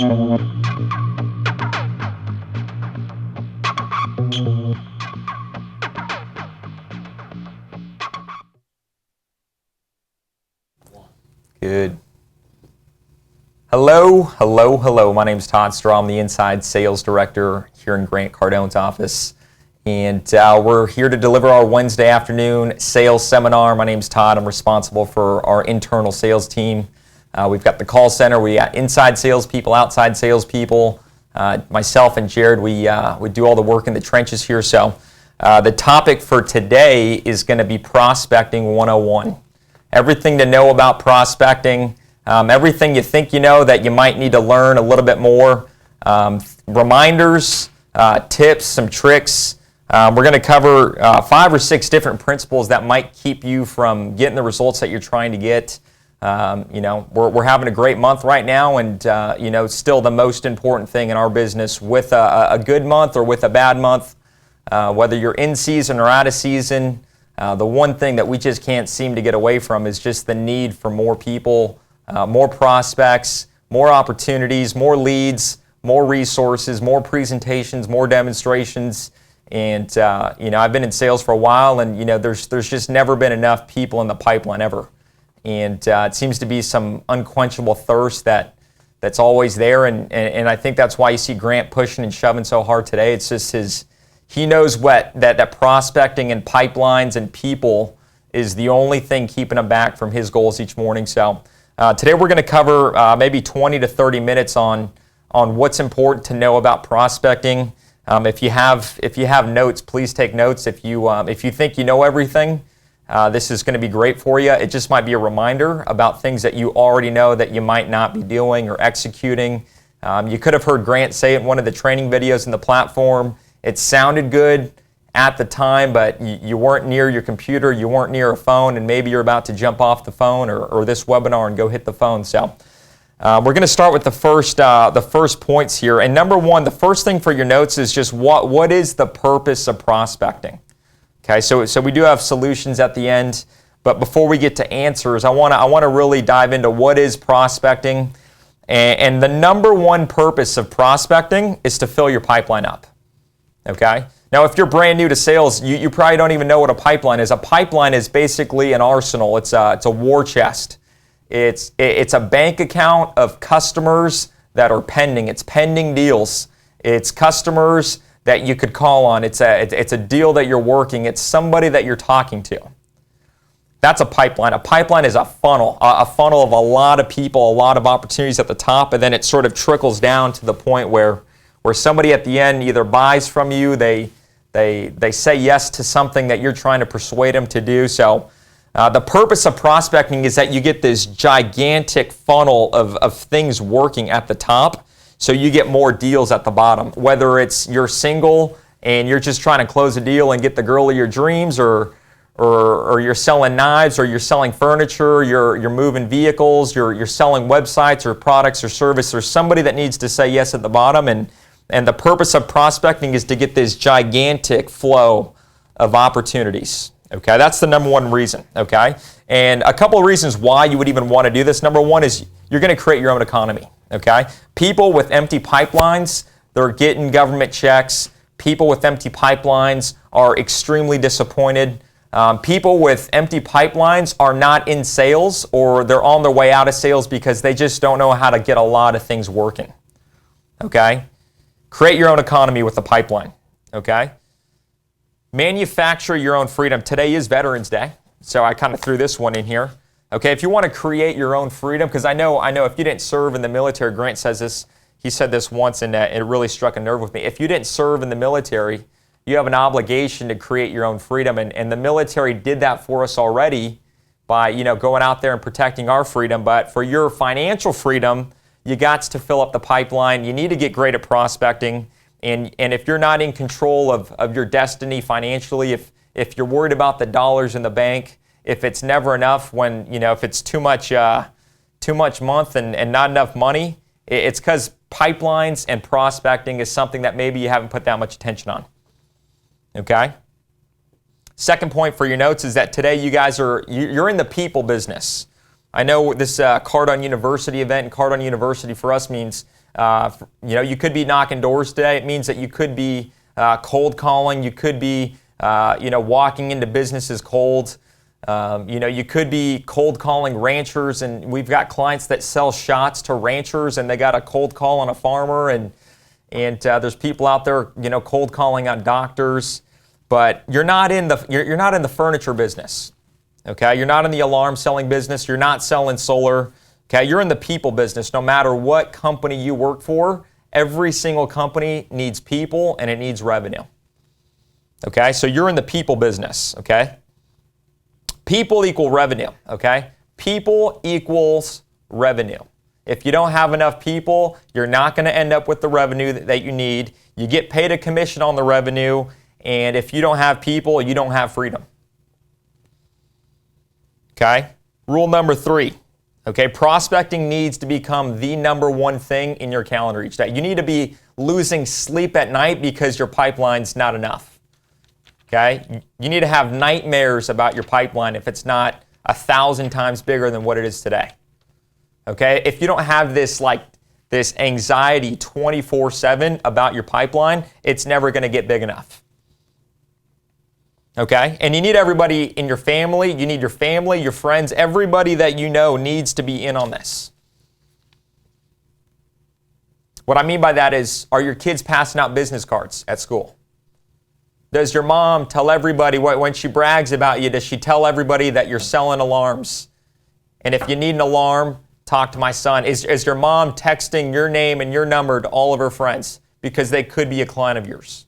Good. Hello. My name's Todd Straw. I'm the Inside Sales Director here in Grant Cardone's office. And we're here to deliver our Wednesday afternoon sales seminar. My name's Todd. I'm responsible for our internal sales team. We've got the call center. We got inside salespeople, outside salespeople. Myself and Jared, we do all the work in the trenches here. So the topic for today is going to be Prospecting 101. Everything to know about prospecting, everything you think you know that you might need to learn a little bit more, reminders, tips, some tricks. We're going to cover 5 or 6 different principles that might keep you from getting the results that you're trying to get. We're having a great month right now, and still the most important thing in our business with a good month or with a bad month, whether you're in season or out of season. The one thing that we just can't seem to get away from is just the need for more people, more prospects, more opportunities, more leads, more resources, more presentations, more demonstrations. And, I've been in sales for a while, and, there's just never been enough people in the pipeline ever. And it seems to be some unquenchable thirst that's always there. And I think that's why you see Grant pushing and shoving so hard today. It's just he knows that prospecting and pipelines and people is the only thing keeping him back from his goals each morning. So today we're going to cover maybe 20 to 30 minutes on what's important to know about prospecting. If you have notes, please take notes. If you think you know everything, this is going to be great for you. It just might be a reminder about things that you already know that you might not be doing or executing. You could have heard Grant say it in one of the training videos in the platform. It sounded good at the time, but you weren't near your computer, you weren't near a phone, and maybe you're about to jump off the phone or this webinar and go hit the phone. So we're going to start with the first points here. And number one, the first thing for your notes is just what is the purpose of prospecting? Okay, so we do have solutions at the end, but before we get to answers, I want to really dive into what is prospecting. And the number one purpose of prospecting is to fill your pipeline up. Okay? Now, if you're brand new to sales, you probably don't even know what a pipeline is. A pipeline is basically an arsenal. It's a war chest. It's a bank account of customers that are pending. It's pending deals. It's customers that you could call on. It's a deal that you're working. It's somebody that you're talking to. That's a pipeline. A pipeline is a funnel of a lot of people, a lot of opportunities at the top, and then it sort of trickles down to the point where somebody at the end either buys from you, they say yes to something that you're trying to persuade them to do. So the purpose of prospecting is that you get this gigantic funnel of things working at the top, so you get more deals at the bottom. Whether it's you're single and you're just trying to close a deal and get the girl of your dreams, or you're selling knives, or you're selling furniture, you're moving vehicles, you're selling websites or products or service. There's somebody that needs to say yes at the bottom, and the purpose of prospecting is to get this gigantic flow of opportunities. Okay, that's the number one reason. Okay, and a couple of reasons why you would even want to do this. Number one is you're going to create your own economy. Okay, people with empty pipelines, they're getting government checks. People with empty pipelines are extremely disappointed. People with empty pipelines are not in sales, or they're on their way out of sales because they just don't know how to get a lot of things working. Okay? Create your own economy with a pipeline. Okay? Manufacture your own freedom. Today is Veterans Day, so I kind of threw this one in here. Okay, if you want to create your own freedom, because I know if you didn't serve in the military, Grant says this, he said this once, and it really struck a nerve with me. If you didn't serve in the military, you have an obligation to create your own freedom, and the military did that for us already by going out there and protecting our freedom. But for your financial freedom, you got to fill up the pipeline. You need to get great at prospecting, and if you're not in control of your destiny financially, if you're worried about the dollars in the bank, if it's never enough, if it's too much month and not enough money, it's because pipelines and prospecting is something that maybe you haven't put that much attention on. Okay? Second point for your notes is that today you guys you're in the people business. I know this Cardone University event, and Cardone University for us means You could be knocking doors today. It means that you could be cold calling. You could be, walking into businesses cold. You could be cold calling ranchers, and we've got clients that sell shots to ranchers, and they got a cold call on a farmer, and there's people out there, cold calling on doctors. But you're not in the furniture business. Okay, you're not in the alarm selling business. You're not selling solar. Okay, you're in the people business. No matter what company you work for, every single company needs people and it needs revenue. Okay, so you're in the people business. Okay, people equal revenue. Okay, people equals revenue. If you don't have enough people, you're not going to end up with the revenue that you need. You get paid a commission on the revenue, and if you don't have people, you don't have freedom. Okay, rule number 3. Okay, prospecting needs to become the number one thing in your calendar each day. You need to be losing sleep at night because your pipeline's not enough. Okay, you need to have nightmares about your pipeline if it's not 1,000 times bigger than what it is today. Okay, if you don't have this anxiety 24/7 about your pipeline, it's never going to get big enough. Okay, and you need everybody in your family. You need your family, your friends, everybody that you know needs to be in on this. What I mean by that is, are your kids passing out business cards at school? Does your mom tell everybody, when she brags about you, does she tell everybody that you're selling alarms? And if you need an alarm, talk to my son. Is your mom texting your name and your number to all of her friends because they could be a client of yours?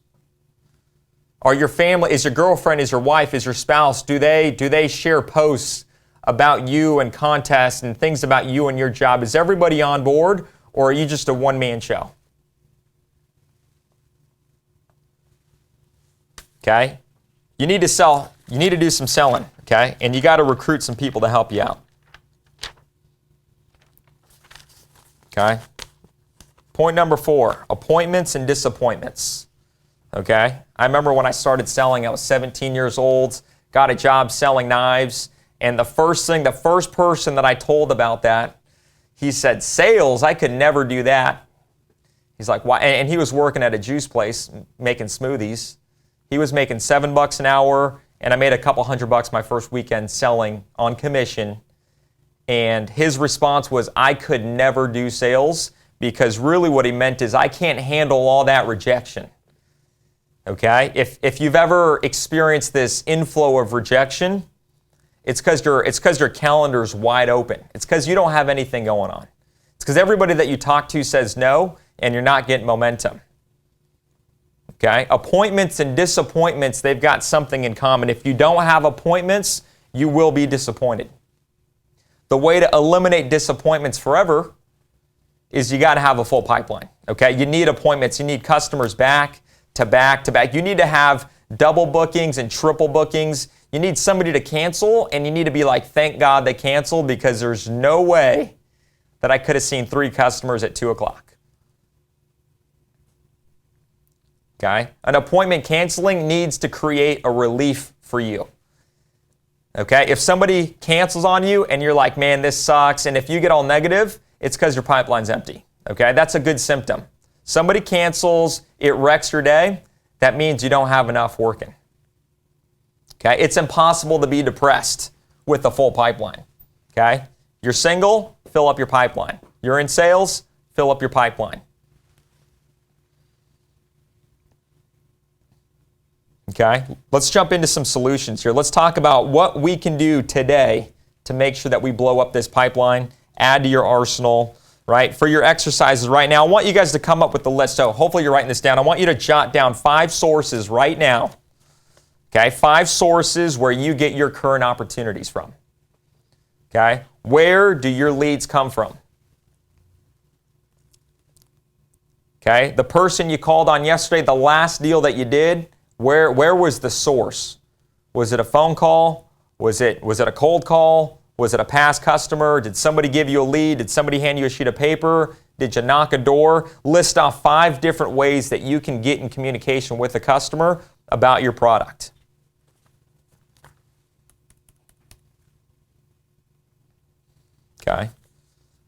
Are your family, is your girlfriend, is your wife, is your spouse, do they share posts about you and contests and things about you and your job? Is everybody on board, or are you just a one-man show? Okay? You need to sell. You need to do some selling, okay? And you got to recruit some people to help you out. Okay? Point number 4, appointments and disappointments. Okay? I remember when I started selling, I was 17 years old, got a job selling knives, and the first person that I told about that, he said, sales, I could never do that. He's like, why? And he was working at a juice place making smoothies. He was making $7 an hour, and I made a couple $100 my first weekend selling on commission. And his response was, I could never do sales, because really what he meant is, I can't handle all that rejection. Okay? If you've ever experienced this inflow of rejection, it's because your calendar's wide open. It's because you don't have anything going on. It's because everybody that you talk to says no, and you're not getting momentum. Okay? Appointments and disappointments, they've got something in common. If you don't have appointments, you will be disappointed. The way to eliminate disappointments forever is you got to have a full pipeline. Okay? You need appointments. You need customers back to back to back. You need to have double bookings and triple bookings. You need somebody to cancel, and you need to be like, thank God they canceled, because there's no way that I could have seen 3 customers at 2 o'clock. Okay? An appointment canceling needs to create a relief for you. Okay? If somebody cancels on you and you're like, man, this sucks, and if you get all negative, it's because your pipeline's empty. Okay? That's a good symptom. Somebody cancels, it wrecks your day, that means you don't have enough working. Okay? It's impossible to be depressed with a full pipeline. Okay? You're single, fill up your pipeline. You're in sales, fill up your pipeline. Okay? Let's jump into some solutions here. Let's talk about what we can do today to make sure that we blow up this pipeline, add to your arsenal, right? For your exercises right now, I want you guys to come up with the list. So hopefully you're writing this down. I want you to jot down 5 sources right now. Okay? 5 sources where you get your current opportunities from. Okay? Where do your leads come from? Okay? The person you called on yesterday, the last deal that you did, where was the source? Was it a phone call? Was it a cold call? Was it a past customer? Did somebody give you a lead? Did somebody hand you a sheet of paper? Did you knock a door? List off 5 different ways that you can get in communication with a customer about your product. Okay.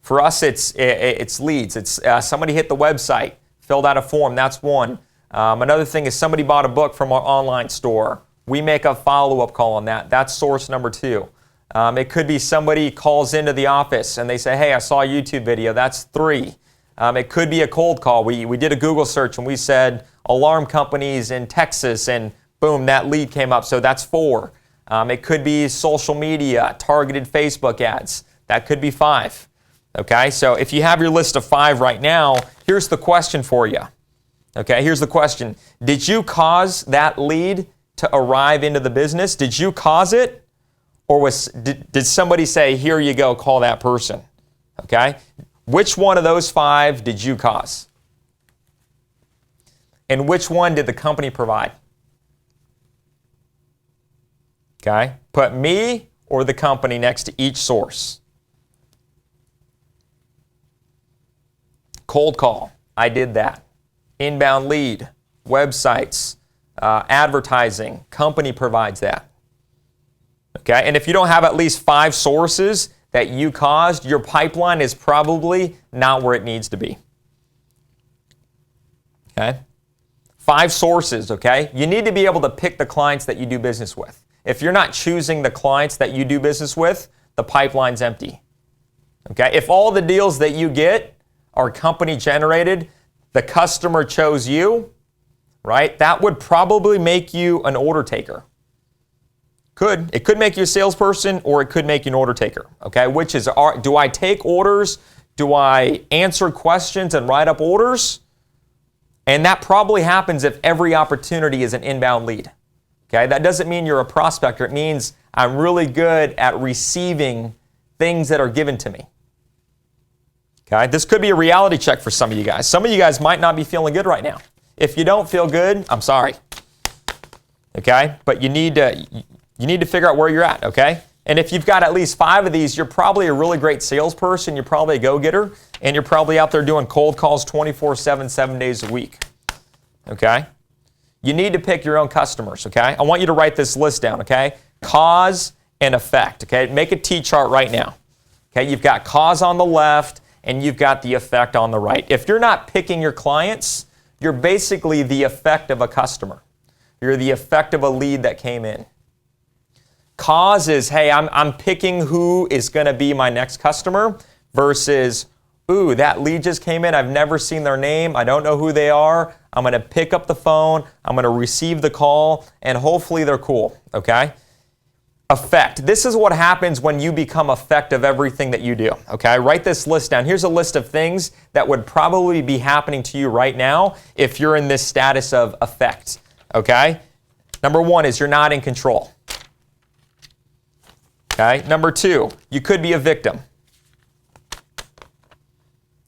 For us, it's leads. It's somebody hit the website, filled out a form. That's one. Another thing is somebody bought a book from our online store. We make a follow-up call on that. That's source number 2. It could be somebody calls into the office and they say, hey, I saw a YouTube video. That's 3. It could be a cold call. We did a Google search and we said alarm companies in Texas, and boom, that lead came up. So that's 4. It could be social media, targeted Facebook ads. That could be 5. Okay, so if you have your list of 5 right now, here's the question for you. Okay, here's the question. Did you cause that lead to arrive into the business? Did you cause it? Or did somebody say, here you go, call that person? Okay, which one of those 5 did you cause? And which one did the company provide? Okay, put me or the company next to each source. Cold call, I did that. Inbound lead, websites, advertising, company provides that. Okay, and if you don't have at least 5 sources that you caused, your pipeline is probably not where it needs to be. Okay, 5 sources, okay? You need to be able to pick the clients that you do business with. If you're not choosing the clients that you do business with, the pipeline's empty. Okay, if all the deals that you get are company generated, the customer chose you, right? That would probably make you an order taker. It could make you a salesperson, or it could make you an order taker. Okay, which is, do I take orders? Do I answer questions and write up orders? And that probably happens if every opportunity is an inbound lead. Okay, that doesn't mean you're a prospector. It means I'm really good at receiving things that are given to me. Okay, this could be a reality check for some of you guys. Some of you guys might not be feeling good right now. If you don't feel good, I'm sorry. Okay, but you need to figure out where you're at. Okay, and if you've got at least 5 of these, you're probably a really great salesperson. You're probably a go-getter, and you're probably out there doing cold calls 24/7, 7 days a week. Okay, you need to pick your own customers. Okay, I want you to write this list down. Okay, cause and effect. Okay, make a T-chart right now. Okay, you've got cause on the left, and you've got the effect on the right. If you're not picking your clients, you're basically the effect of a customer. You're the effect of a lead that came in. Cause is, hey, I'm picking who is going to be my next customer, versus, ooh, that lead just came in. I've never seen their name. I don't know who they are. I'm going to pick up the phone. I'm going to receive the call, and hopefully they're cool. Okay? Effect. This is what happens when you become effect of everything that you do. Okay, write this list down. Here's a list of things that would probably be happening to you right now if you're in this status of effect. Okay, number 1 is you're not in control. Okay, number 2, you could be a victim.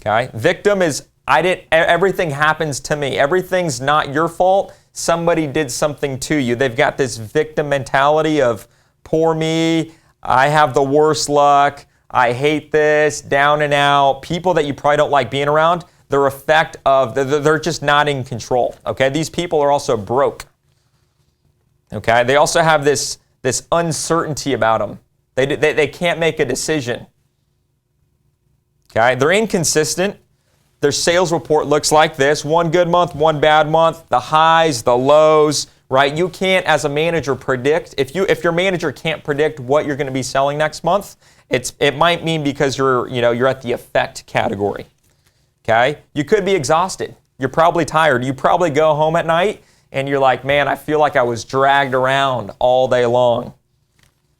Okay, victim is everything happens to me. Everything's not your fault. Somebody did something to you. They've got this victim mentality of, poor me, I have the worst luck, I hate this, down and out. People that you probably don't like being around, they're just not in control. Okay, these people are also broke. Okay, they also have this uncertainty about them. They can't make a decision. Okay, they're inconsistent. Their sales report looks like this: 1 good month, 1 bad month, the highs, the lows. Right? You can't, as a manager, predict. If your manager can't predict what you're going to be selling next month, it might mean because you're at the effect category. Okay? You could be exhausted. You're probably tired. You probably go home at night and you're like, man, I feel like I was dragged around all day long.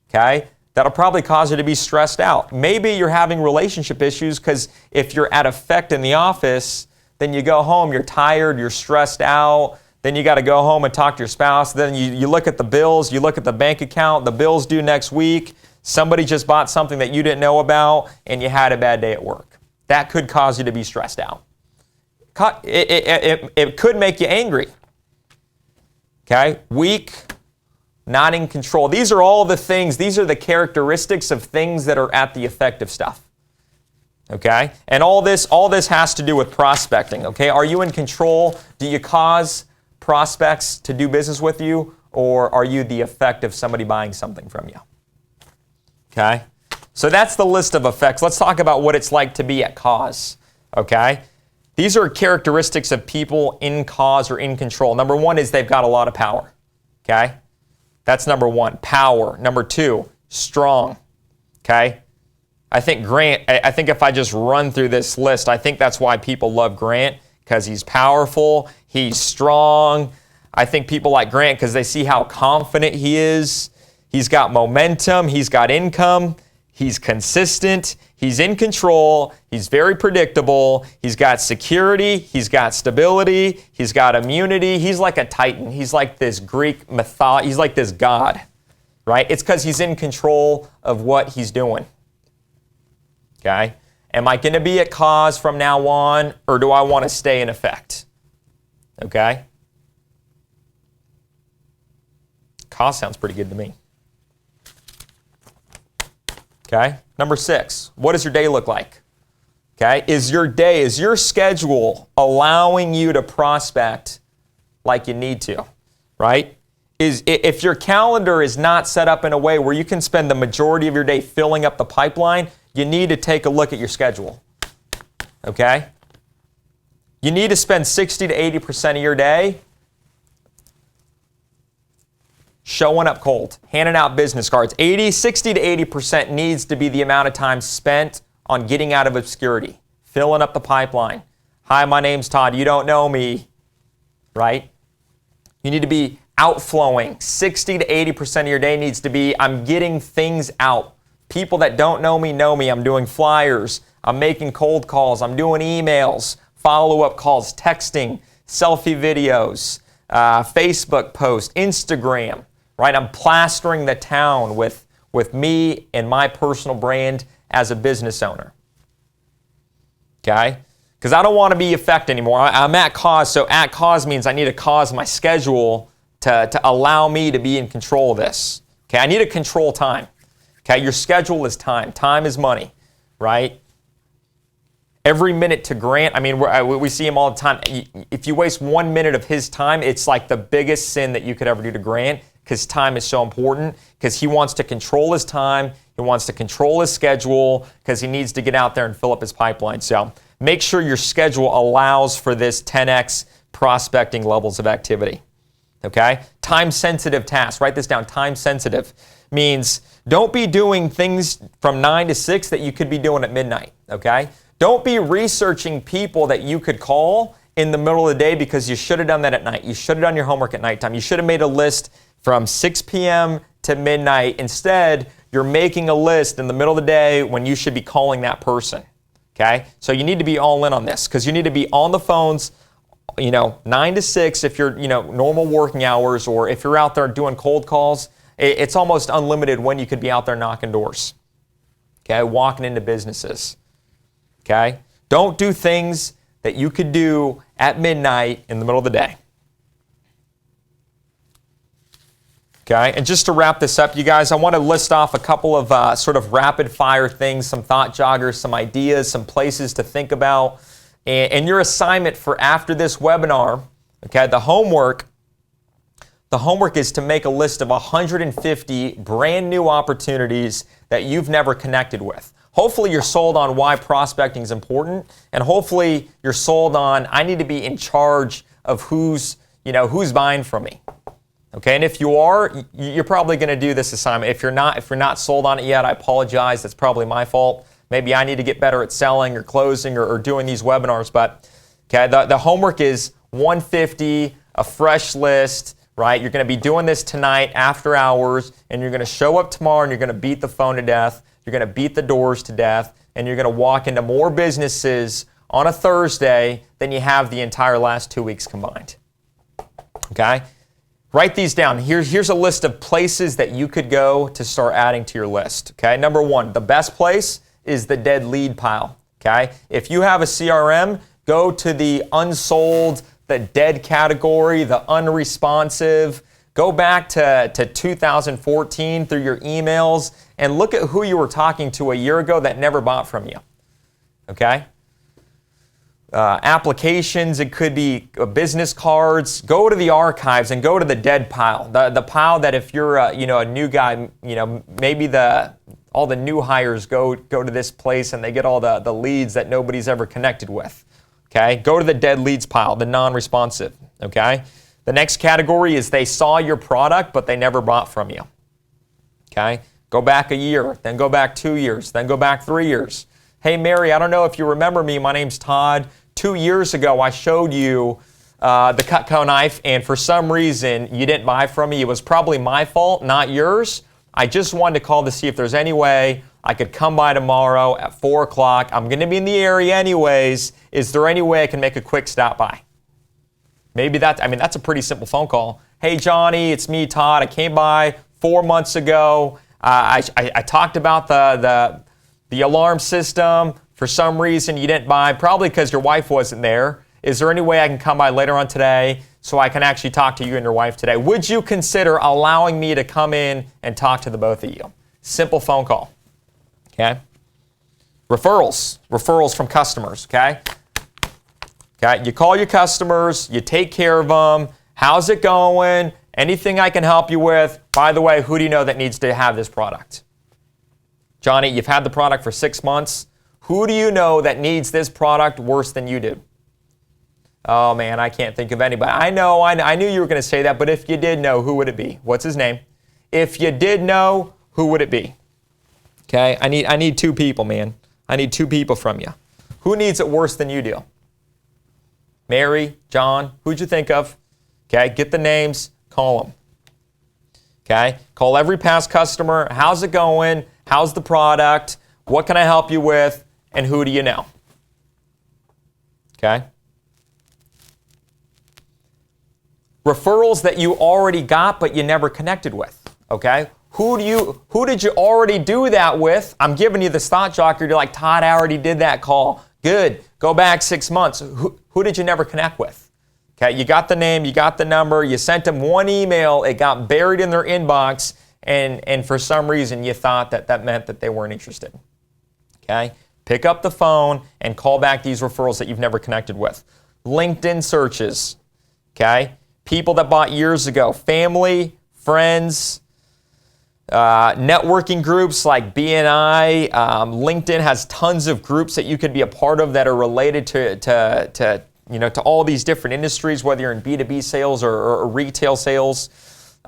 Okay? That'll probably cause you to be stressed out. Maybe you're having relationship issues because if you're at effect in the office, then you go home, you're tired, you're stressed out. Then you got to go home and talk to your spouse. Then you look at the bills, you look at the bank account, the bill's due next week. Somebody just bought something that you didn't know about, and you had a bad day at work. That could cause you to be stressed out. It could make you angry. Okay? Weak, not in control. These are all the things, these are the characteristics of things that are at the effective stuff. Okay? And all this has to do with prospecting. Okay? Are you in control? Do you cause prospects to do business with you, or are you the effect of somebody buying something from you? Okay? So that's the list of effects. Let's talk about what it's like to be at cause, okay? These are characteristics of people in cause or in control. Number one is they've got a lot of power, okay? That's number one, power. Number two, strong, okay? I think if I just run through this list, I think that's why people love Grant, because he's powerful, he's strong. I think people like Grant because they see how confident he is. He's got momentum, he's got income, he's consistent, he's in control, he's very predictable, he's got security, he's got stability, he's got immunity. He's like a titan. He's like this Greek mythology. He's like this god, right? It's because he's in control of what he's doing, okay? Am I going to be at cause from now on, or do I want to stay in effect, okay? Cause sounds pretty good to me. Okay, number 6, what does your day look like? Okay, is your schedule allowing you to prospect like you need to, right? If your calendar is not set up in a way where you can spend the majority of your day filling up the pipeline, you need to take a look at your schedule, okay? You need to spend 60 to 80% of your day showing up cold, handing out business cards. 60 to 80% needs to be the amount of time spent on getting out of obscurity, filling up the pipeline. Hi, my name's Todd. You don't know me, right? You need to be outflowing. 60 to 80% of your day needs to be, I'm getting things out. People that don't know me know me. I'm doing flyers. I'm making cold calls. I'm doing emails, follow-up calls, texting, selfie videos, Facebook posts, Instagram. Right? I'm plastering the town with me and my personal brand as a business owner. Okay? Because I don't want to be effect anymore. I'm at cause, so at cause means I need to cause my schedule to allow me to be in control of this. Okay? I need to control time. Okay? Your schedule is time. Time is money, right? Every minute to Grant, I mean, we see him all the time. If you waste 1 minute of his time, it's like the biggest sin that you could ever do to Grant, because time is so important, because he wants to control his time, he wants to control his schedule, because he needs to get out there and fill up his pipeline. So make sure your schedule allows for this 10x prospecting levels of activity. Okay? Time-sensitive tasks. Write this down. Time-sensitive means don't be doing things from 9 to 6 that you could be doing at midnight. Okay? Don't be researching people that you could call in the middle of the day because you should have done that at night. You should have done your homework at nighttime. You should have made a list from 6 p.m. to midnight. Instead, you're making a list in the middle of the day when you should be calling that person. Okay? So you need to be all in on this, because you need to be on the phones, 9 to 6 if you're, normal working hours, or if you're out there doing cold calls, it's almost unlimited when you could be out there knocking doors. Okay? Walking into businesses. Okay? Don't do things that you could do at midnight in the middle of the day. Okay? And just to wrap this up, you guys, I want to list off a couple of sort of rapid fire things, some thought joggers, some ideas, some places to think about. And your assignment for after this webinar, okay, the homework is to make a list of 150 brand new opportunities that you've never connected with. Hopefully you're sold on why prospecting is important, and hopefully you're sold on I need to be in charge of who's buying from me. Okay, and if you are, you're probably going to do this assignment. If you're not sold on it yet, I apologize. That's probably my fault. Maybe I need to get better at selling or closing or doing these webinars. But okay, the homework is 150, a fresh list, right? You're going to be doing this tonight after hours, and you're going to show up tomorrow, and you're going to beat the phone to death. You're going to beat the doors to death, and you're going to walk into more businesses on a Thursday than you have the entire last 2 weeks combined. Okay? Write these down. Here's a list of places that you could go to start adding to your list. Okay? Number 1, the best place is the dead lead pile. Okay? If you have a CRM, go to the unsold, the dead category, the unresponsive. Go back to 2014 through your emails and look at who you were talking to a year ago that never bought from you. Okay? Applications, it could be business cards. Go to the archives and go to the dead pile. The pile that if you're a new guy, maybe the All the new hires go to this place and they get all the leads that nobody's ever connected with. Okay? Go to the dead leads pile, the non-responsive. Okay? The next category is they saw your product, but they never bought from you. Okay? Go back a year, then go back 2 years, then go back 3 years. Hey, Mary, I don't know if you remember me. My name's Todd. 2 years ago, I showed you the Cutco knife, and for some reason, you didn't buy from me. It was probably my fault, not yours. I just wanted to call to see if there's any way I could come by tomorrow at 4 o'clock. I'm going to be in the area anyways. Is there any way I can make a quick stop by? Maybe that's a pretty simple phone call. Hey, Johnny, it's me, Todd. I came by 4 months ago. I talked about the alarm system. For some reason, you didn't buy, probably because your wife wasn't there. Is there any way I can come by later on today so I can actually talk to you and your wife today? Would you consider allowing me to come in and talk to the both of you? Simple phone call. Okay? Referrals from customers. Okay? Okay, you call your customers, you take care of them. How's it going? Anything I can help you with? By the way, who do you know that needs to have this product? Johnny, you've had the product for 6 months. Who do you know that needs this product worse than you do? Oh man, I can't think of anybody. I knew you were going to say that, but if you did know, who would it be? What's his name? If you did know, who would it be? Okay, I need 2 people, man. I need 2 people from you. Who needs it worse than you do? Mary, John, who'd you think of? Okay, get the names, call them. Okay, call every past customer. How's it going? How's the product? What can I help you with? And who do you know? Okay. Referrals that you already got but you never connected with. Okay. Who did you already do that with? I'm giving you the thought jocker. You're like, Todd, I already did that call. Good. Go back 6 months. Who did you never connect with? Okay, you got the name, you got the number, you sent them one email, it got buried in their inbox, and for some reason you thought that meant that they weren't interested. Okay, pick up the phone and call back these referrals that you've never connected with. LinkedIn searches. Okay, people that bought years ago, family, friends, networking groups like BNI. LinkedIn has tons of groups that you could be a part of that are related to all these different industries, whether you're in B2B sales or retail sales.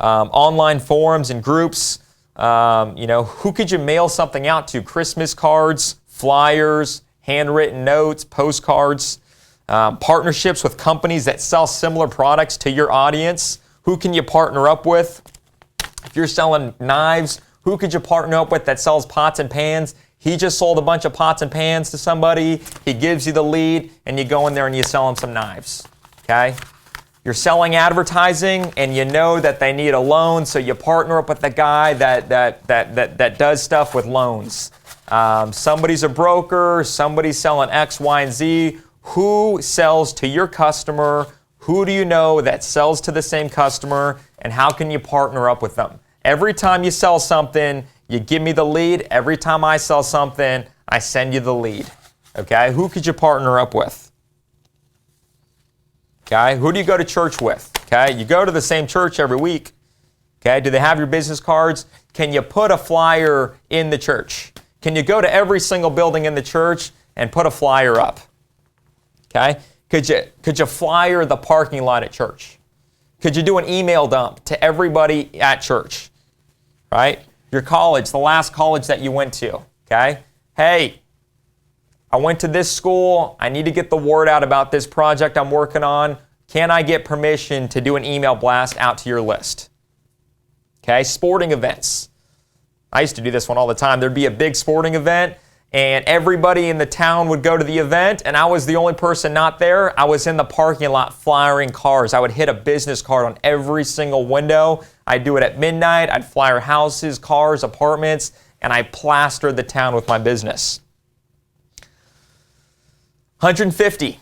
Online forums and groups. Who could you mail something out to? Christmas cards, flyers, handwritten notes, postcards. Partnerships with companies that sell similar products to your audience. Who can you partner up with? If you're selling knives, who could you partner up with that sells pots and pans? He just sold a bunch of pots and pans to somebody. He gives you the lead, and you go in there and you sell him some knives. Okay? You're selling advertising, and you know that they need a loan, so you partner up with the guy that does stuff with loans. Somebody's a broker. Somebody's selling X, Y, and Z. Who sells to your customer? Who do you know that sells to the same customer, and how can you partner up with them? Every time you sell something, you give me the lead. Every time I sell something, I send you the lead. Okay? Who could you partner up with? Okay? Who do you go to church with? Okay? You go to the same church every week. Okay? Do they have your business cards? Can you put a flyer in the church? Can you go to every single building in the church and put a flyer up? Okay? Could you flyer the parking lot at church? Could you do an email dump to everybody at church? Right? Your college, the last college that you went to. Okay? Hey, I went to this school. I need to get the word out about this project I'm working on. Can I get permission to do an email blast out to your list? Okay? Sporting events. I used to do this one all the time. There'd be a big sporting event, and everybody in the town would go to the event, and I was the only person not there. I was in the parking lot flyering cars. I would hit a business card on every single window. I'd do it at midnight. I'd flyer houses, cars, apartments, and I plastered the town with my business. 150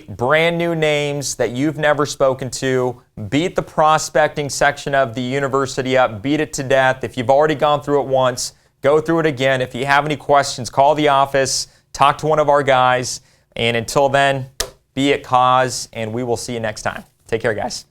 brand new names that you've never spoken to. Beat the prospecting section of the university up. Beat it to death. If you've already gone through it once, go through it again. If you have any questions, call the office, talk to one of our guys, and until then, be at cause, and we will see you next time. Take care, guys.